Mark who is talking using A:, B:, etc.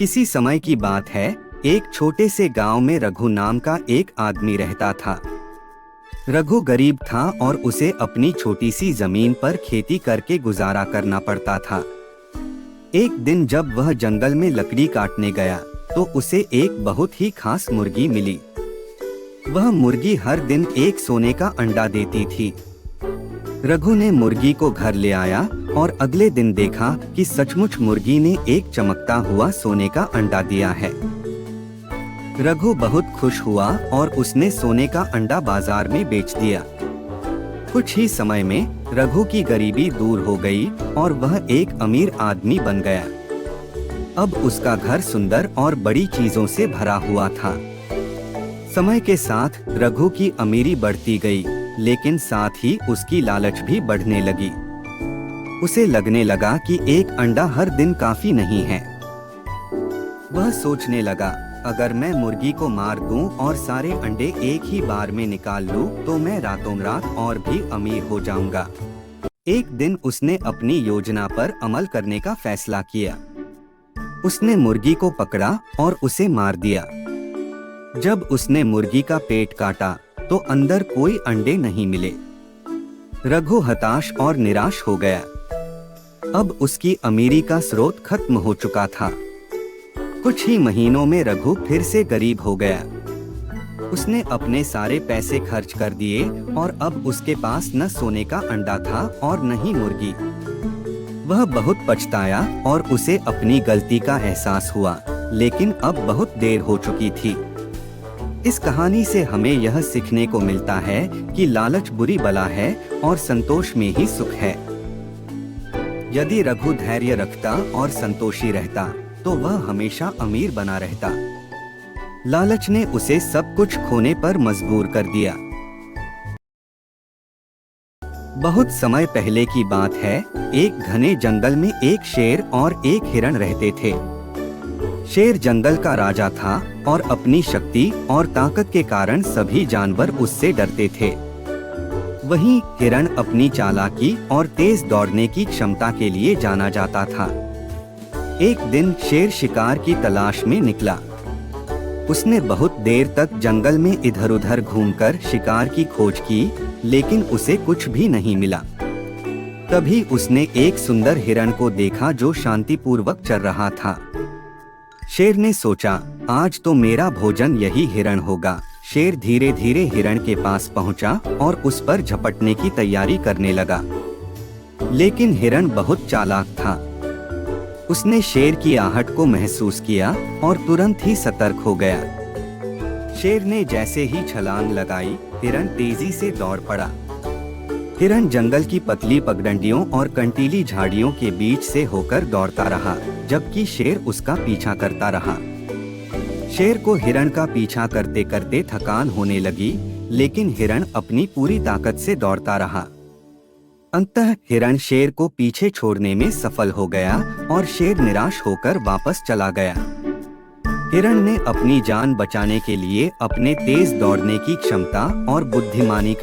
A: किसी समय की बात है, एक छोटे से गांव में रघु नाम का एक आदमी रहता था। रघु गरीब था और उसे अपनी छोटी सी जमीन पर खेती करके गुजारा करना पड़ता था। एक दिन जब वह जंगल में लकड़ी काटने गया तो उसे एक बहुत ही खास मुर्गी मिली। वह मुर्गी हर दिन एक सोने का अंडा देती थी। रघु ने मुर्गी को घर ले आया और अगले दिन देखा कि सचमुच मुर्गी ने एक चमकता हुआ सोने का अंडा दिया है। रघु बहुत खुश हुआ और उसने सोने का अंडा बाजार में बेच दिया। कुछ ही समय में रघु की गरीबी दूर हो गई और वह एक अमीर आदमी बन गया। अब उसका घर सुंदर और बड़ी चीजों से भरा हुआ था। समय के साथ रघु की अमीरी बढ़ती गई, लेकिन साथ ही उसकी लालच भी बढ़ने लगी। उसे लगने लगा कि एक अंडा हर दिन काफी नहीं है। वह सोचने लगा, अगर मैं मुर्गी को मार दूं और सारे अंडे एक ही बार में निकाल लूं, तो मैं रातों रात और भी अमीर हो जाऊंगा। एक दिन उसने अपनी योजना पर अमल करने का फैसला किया। उसने मुर्गी को पकड़ा और उसे मार दिया। जब उसने मुर्गी का पेट काटा तो अंदर कोई अंडे नहीं मिले। रघु हताश और निराश हो गया। अब उसकी अमीरी का स्रोत खत्म हो चुका था। कुछ ही महीनों में रघु फिर से गरीब हो गया। उसने अपने सारे पैसे खर्च कर दिए और अब उसके पास न सोने का अंडा था और न ही मुर्गी। वह बहुत पछताया और उसे अपनी गलती का एहसास हुआ, लेकिन अब बहुत देर हो चुकी थी। इस कहानी से हमें यह सीखने को मिलता है कि लालच बुरी बला है और संतोष में ही सुख है। यदि रघु धैर्य रखता और संतोषी रहता तो वह हमेशा अमीर बना रहता। लालच ने उसे सब कुछ खोने पर मजबूर कर दिया। बहुत समय पहले की बात है, एक घने जंगल में एक शेर और एक हिरण रहते थे। शेर जंगल का राजा था और अपनी शक्ति और ताकत के कारण सभी जानवर उससे डरते थे। वहीं हिरण अपनी चालाकी और तेज दौड़ने की क्षमता के लिए जाना जाता था। एक दिन शेर शिकार की तलाश में निकला। उसने बहुत देर तक जंगल में इधर-उधर घूमकर शिकार की खोज की, लेकिन उसे कुछ भी नहीं मिला। तभी उसने एक सुंदर हिरण को देखा जो शांतिपूर्वक चल रहा था। शेर ने सोचा, आज तो मेरा भोजन यही हिरण होगा। शेर धीरे धीरे हिरण के पास पहुंचा और उस पर झपटने की तैयारी करने लगा, लेकिन हिरण बहुत चालाक था। उसने शेर की आहट को महसूस किया और तुरंत ही सतर्क हो गया। शेर ने जैसे ही छलांग लगाई, हिरण तेजी से दौड़ पड़ा। हिरण जंगल की पतली पगडंडियों और कंटीली झाड़ियों के बीच से होकर दौड़ता रहा, जबकि शेर उसका पीछा करता रहा। शेर को हिरण का पीछा करते करते थकान होने लगी, लेकिन हिरण अपनी पूरी ताकत से दौड़ता रहा। अंततः हिरण शेर को पीछे छोड़ने में सफल हो गया और शेर निराश होकर वापस चला गया। हिरण ने अपनी जान बचाने के लिए अपने तेज दौड़ने की क्षमता और बुद्धिमानी का